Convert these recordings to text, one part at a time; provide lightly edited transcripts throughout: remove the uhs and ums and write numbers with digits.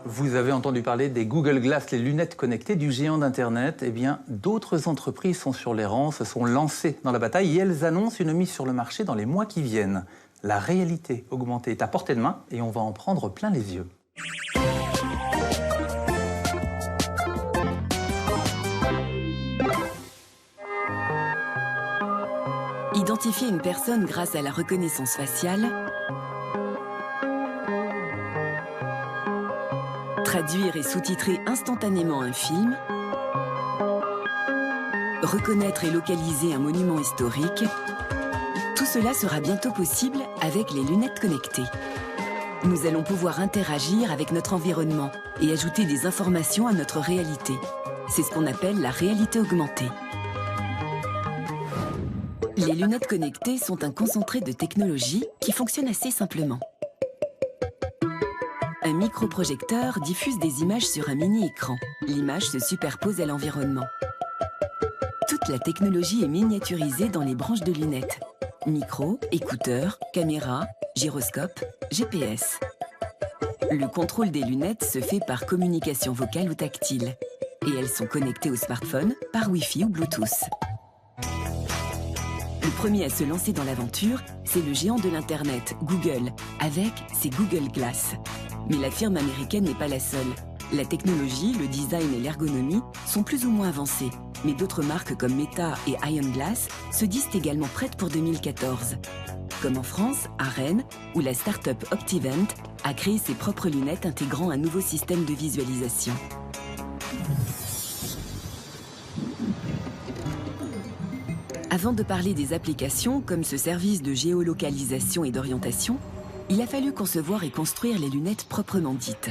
Vous avez entendu parler des Google Glass, les lunettes connectées du géant d'Internet. Eh bien, d'autres entreprises sont sur les rangs, se sont lancées dans la bataille et elles annoncent une mise sur le marché dans les mois qui viennent. La réalité augmentée est à portée de main et on va en prendre plein les yeux. Identifier une personne grâce à la reconnaissance faciale, traduire et sous-titrer instantanément un film, reconnaître et localiser un monument historique, tout cela sera bientôt possible avec les lunettes connectées. Nous allons pouvoir interagir avec notre environnement et ajouter des informations à notre réalité. C'est ce qu'on appelle la réalité augmentée. Les lunettes connectées sont un concentré de technologie qui fonctionne assez simplement. Un microprojecteur diffuse des images sur un mini-écran. L'image se superpose à l'environnement. Toute la technologie est miniaturisée dans les branches de lunettes. Micro, écouteurs, caméra, gyroscope, GPS. Le contrôle des lunettes se fait par communication vocale ou tactile. Et elles sont connectées au smartphone par Wi-Fi ou Bluetooth. Le premier à se lancer dans l'aventure, c'est le géant de l'Internet, Google, avec ses Google Glass. Mais la firme américaine n'est pas la seule. La technologie, le design et l'ergonomie sont plus ou moins avancés. Mais d'autres marques comme Meta et Ion Glass se disent également prêtes pour 2014. Comme en France, à Rennes, où la start-up Optivent a créé ses propres lunettes intégrant un nouveau système de visualisation. Avant de parler des applications, comme ce service de géolocalisation et d'orientation, il a fallu concevoir et construire les lunettes proprement dites.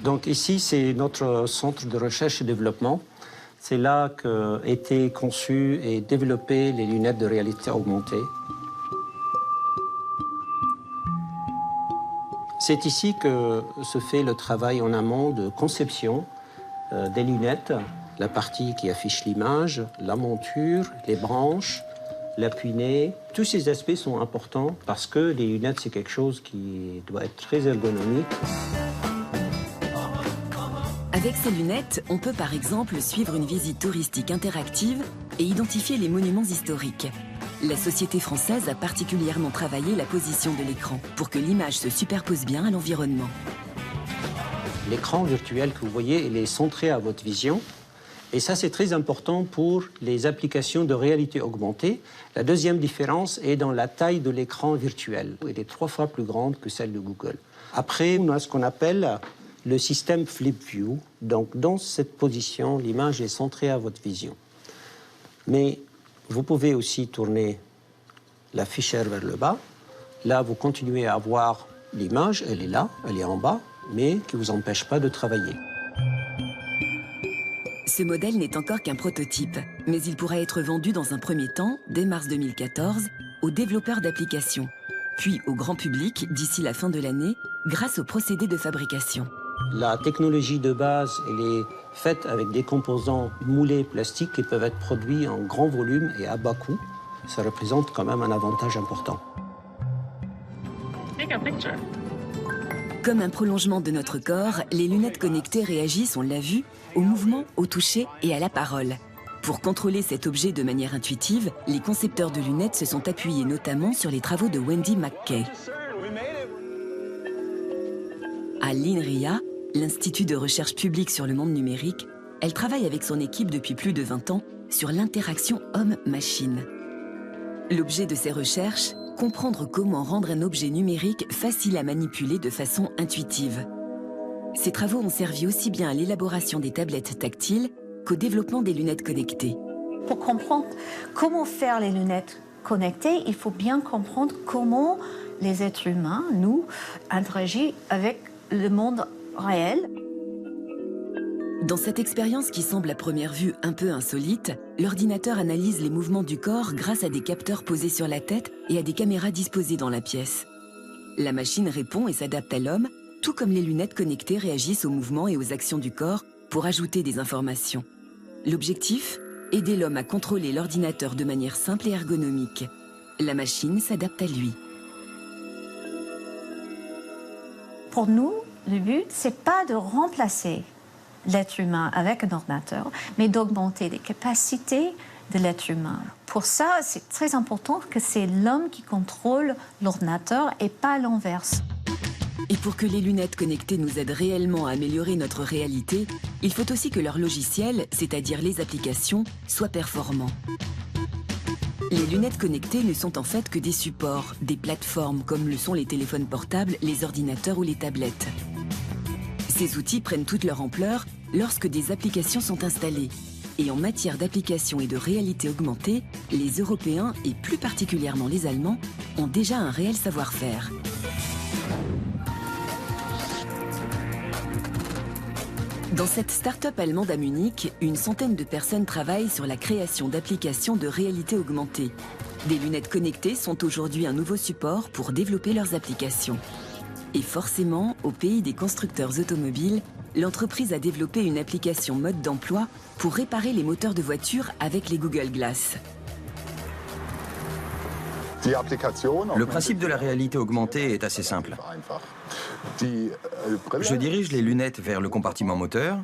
Donc ici, c'est notre centre de recherche et développement. C'est là qu'ont été conçues et développées les lunettes de réalité augmentée. C'est ici que se fait le travail en amont de conception des lunettes. La partie qui affiche l'image, la monture, les branches, l'appui-nez. Tous ces aspects sont importants parce que les lunettes, c'est quelque chose qui doit être très ergonomique. Avec ces lunettes, on peut par exemple suivre une visite touristique interactive et identifier les monuments historiques. La société française a particulièrement travaillé la position de l'écran pour que l'image se superpose bien à l'environnement. L'écran virtuel que vous voyez, il est centré à votre vision. Et ça, c'est très important pour les applications de réalité augmentée. La deuxième différence est dans la taille de l'écran virtuel. Elle est 3 fois plus grande que celle de Google. Après, on a ce qu'on appelle le système Flip View. Donc, dans cette position, l'image est centrée à votre vision. Mais vous pouvez aussi tourner l'afficheur vers le bas. Là, vous continuez à voir l'image, elle est là, elle est en bas, mais qui ne vous empêche pas de travailler. Ce modèle n'est encore qu'un prototype, mais il pourra être vendu dans un premier temps, dès mars 2014, aux développeurs d'applications, puis au grand public d'ici la fin de l'année, grâce au procédé de fabrication. La technologie de base, elle est faite avec des composants moulés plastiques qui peuvent être produits en grand volume et à bas coût. Ça représente quand même un avantage important. Take a picture. Comme un prolongement de notre corps, les lunettes connectées réagissent, on l'a vu, au mouvement, au toucher et à la parole. Pour contrôler cet objet de manière intuitive, les concepteurs de lunettes se sont appuyés notamment sur les travaux de Wendy McKay. À l'INRIA, l'Institut de recherche publique sur le monde numérique, elle travaille avec son équipe depuis plus de 20 ans sur l'interaction homme-machine. L'objet de ces recherches, comprendre comment rendre un objet numérique facile à manipuler de façon intuitive. Ces travaux ont servi aussi bien à l'élaboration des tablettes tactiles qu'au développement des lunettes connectées. Pour comprendre comment faire les lunettes connectées, il faut bien comprendre comment les êtres humains, nous, interagissent avec le monde réel. Dans cette expérience qui semble à première vue un peu insolite, l'ordinateur analyse les mouvements du corps grâce à des capteurs posés sur la tête et à des caméras disposées dans la pièce. La machine répond et s'adapte à l'homme, tout comme les lunettes connectées réagissent aux mouvements et aux actions du corps pour ajouter des informations. L'objectif ? Aider l'homme à contrôler l'ordinateur de manière simple et ergonomique. La machine s'adapte à lui. Pour nous, le but, c'est pas de remplacer l'être humain avec un ordinateur, mais d'augmenter les capacités de l'être humain. Pour ça, c'est très important que c'est l'homme qui contrôle l'ordinateur et pas l'inverse. Et pour que les lunettes connectées nous aident réellement à améliorer notre réalité, il faut aussi que leur logiciel, c'est-à-dire les applications, soient performants. Les lunettes connectées ne sont en fait que des supports, des plateformes comme le sont les téléphones portables, les ordinateurs ou les tablettes. Ces outils prennent toute leur ampleur lorsque des applications sont installées. Et en matière d'applications et de réalité augmentée, les Européens, et plus particulièrement les Allemands, ont déjà un réel savoir-faire. Dans cette start-up allemande à Munich, une centaine de personnes travaillent sur la création d'applications de réalité augmentée. Des lunettes connectées sont aujourd'hui un nouveau support pour développer leurs applications. Et forcément, au pays des constructeurs automobiles, l'entreprise a développé une application mode d'emploi pour réparer les moteurs de voitures avec les Google Glass. Le principe de la réalité augmentée est assez simple. Je dirige les lunettes vers le compartiment moteur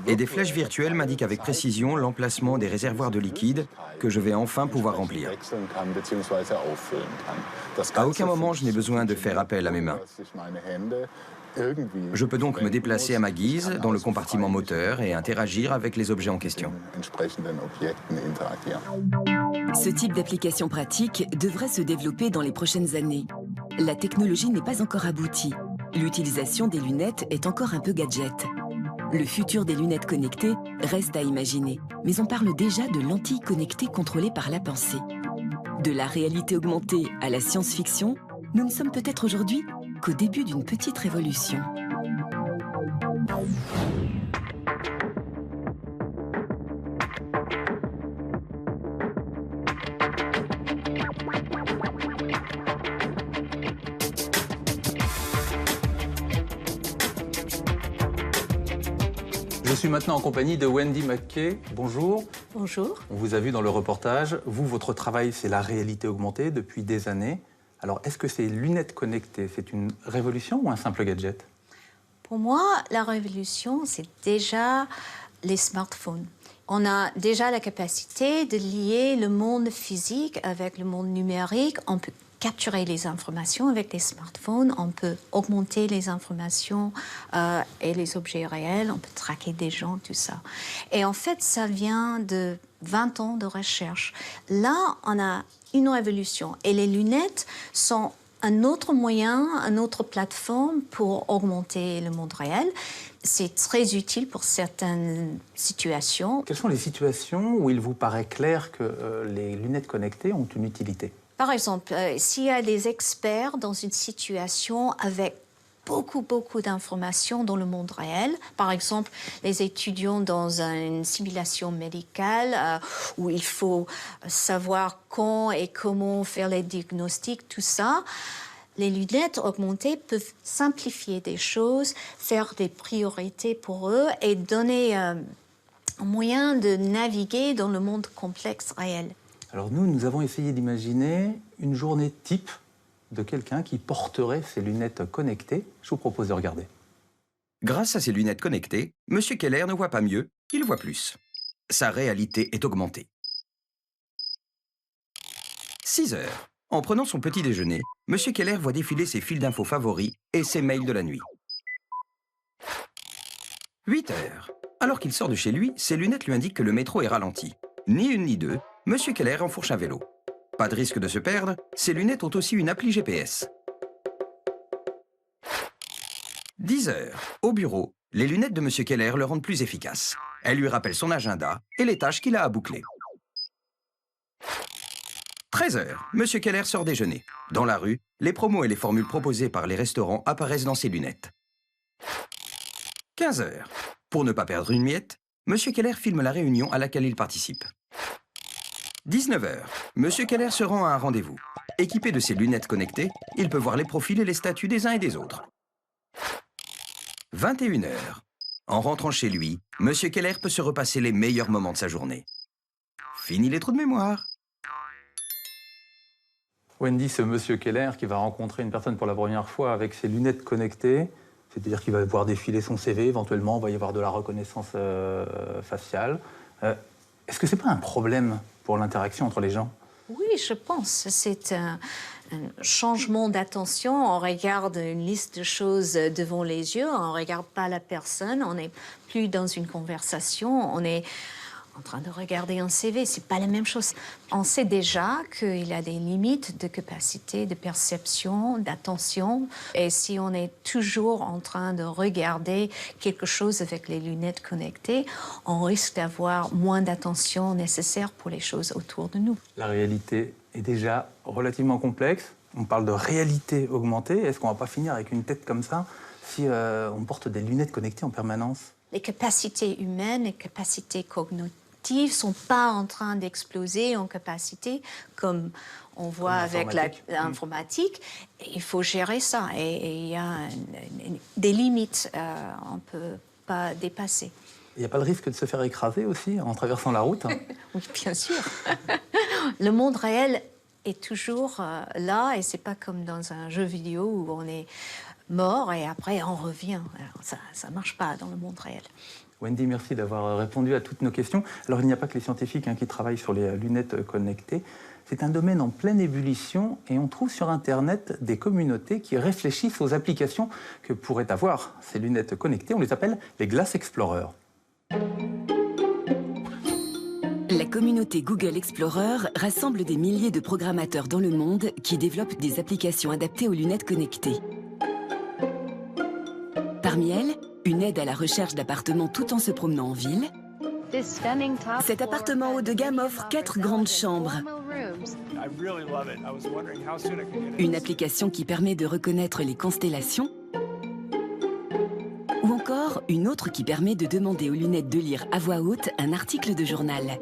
et des flèches virtuelles m'indiquent avec précision l'emplacement des réservoirs de liquide que je vais enfin pouvoir remplir. À aucun moment je n'ai besoin de faire appel à mes mains. Je peux donc me déplacer à ma guise dans le compartiment moteur et interagir avec les objets en question. Ce type d'application pratique devrait se développer dans les prochaines années. La technologie n'est pas encore aboutie. L'utilisation des lunettes est encore un peu gadget. Le futur des lunettes connectées reste à imaginer, mais on parle déjà de lentilles connectées contrôlées par la pensée. De la réalité augmentée à la science-fiction, nous ne sommes peut-être aujourd'hui qu'au début d'une petite révolution. Je suis maintenant en compagnie de Wendy McKay. Bonjour. Bonjour. On vous a vu dans le reportage. Vous, votre travail, c'est la réalité augmentée depuis des années. Alors, est-ce que ces lunettes connectées, c'est une révolution ou un simple gadget? Pour moi, la révolution, c'est déjà les smartphones. On a déjà la capacité de lier le monde physique avec le monde numérique. On peut capturer les informations avec les smartphones, on peut augmenter les informations et les objets réels, on peut traquer des gens, tout ça. Et en fait, ça vient de 20 ans de recherche. Là, on a une révolution. Et les lunettes sont un autre moyen, une autre plateforme pour augmenter le monde réel. C'est très utile pour certaines situations. Quelles sont les situations où il vous paraît clair que les lunettes connectées ont une utilité? Par exemple, s'il y a des experts dans une situation avec beaucoup d'informations dans le monde réel. Par exemple, les étudiants dans une simulation médicale où il faut savoir quand et comment faire les diagnostics, tout ça. Les lunettes augmentées peuvent simplifier des choses, faire des priorités pour eux et donner un moyen de naviguer dans le monde complexe réel. Alors nous avons essayé d'imaginer une journée type de quelqu'un qui porterait ces lunettes connectées. Je vous propose de regarder. Grâce à ces lunettes connectées, M. Keller ne voit pas mieux, il voit plus. Sa réalité est augmentée. 6 heures. En prenant son petit déjeuner, M. Keller voit défiler ses fils d'infos favoris et ses mails de la nuit. 8 heures. Alors qu'il sort de chez lui, ses lunettes lui indiquent que le métro est ralenti. Ni une ni deux, M. Keller enfourche un vélo. Pas de risque de se perdre, ses lunettes ont aussi une appli GPS. 10 heures. Au bureau, les lunettes de M. Keller le rendent plus efficace. Elles lui rappellent son agenda et les tâches qu'il a à boucler. 13 heures. M. Keller sort déjeuner. Dans la rue, les promos et les formules proposées par les restaurants apparaissent dans ses lunettes. 15 heures. Pour ne pas perdre une miette, M. Keller filme la réunion à laquelle il participe. 19 heures. M. Keller se rend à un rendez-vous. Équipé de ses lunettes connectées, il peut voir les profils et les statuts des uns et des autres. 21 heures. En rentrant chez lui, M. Keller peut se repasser les meilleurs moments de sa journée. Fini les trous de mémoire. Wendy, ce monsieur Keller qui va rencontrer une personne pour la première fois avec ses lunettes connectées, c'est-à-dire qu'il va voir défiler son CV, éventuellement, il va y avoir de la reconnaissance faciale. Est-ce que ce n'est pas un problème pour l'interaction entre les gens? Oui, je pense. C'est un changement d'attention. On regarde une liste de choses devant les yeux, on ne regarde pas la personne, on n'est plus dans une conversation, on est en train de regarder un CV. Ce n'est pas la même chose. On sait déjà qu'il y a des limites de capacité, de perception, d'attention. Et si on est toujours en train de regarder quelque chose avec les lunettes connectées, on risque d'avoir moins d'attention nécessaire pour les choses autour de nous. La réalité est déjà relativement complexe. On parle de réalité augmentée. Est-ce qu'on ne va pas finir avec une tête comme ça si on porte des lunettes connectées en permanence? Les capacités humaines, les capacités cognitives ne sont pas en train d'exploser en capacité comme on voit avec l'informatique. Il faut gérer ça et il y a des limites on ne peut pas dépasser. Il n'y a pas le risque de se faire écraser aussi en traversant la route? Oui, bien sûr. Le monde réel est toujours là et c'est pas comme dans un jeu vidéo où on est mort et après on revient. Alors, ça ne marche pas dans le monde réel. Wendy, merci d'avoir répondu à toutes nos questions. Alors, il n'y a pas que les scientifiques qui travaillent sur les lunettes connectées. C'est un domaine en pleine ébullition et on trouve sur Internet des communautés qui réfléchissent aux applications que pourraient avoir ces lunettes connectées. On les appelle les Glass Explorers. La communauté Google Explorer rassemble des milliers de programmateurs dans le monde qui développent des applications adaptées aux lunettes connectées. Parmi elles, une aide à la recherche d'appartements tout en se promenant en ville. Cet appartement haut de gamme offre 4 grandes chambres. Une application qui permet de reconnaître les constellations. Ou encore une autre qui permet de demander aux lunettes de lire à voix haute un article de journal.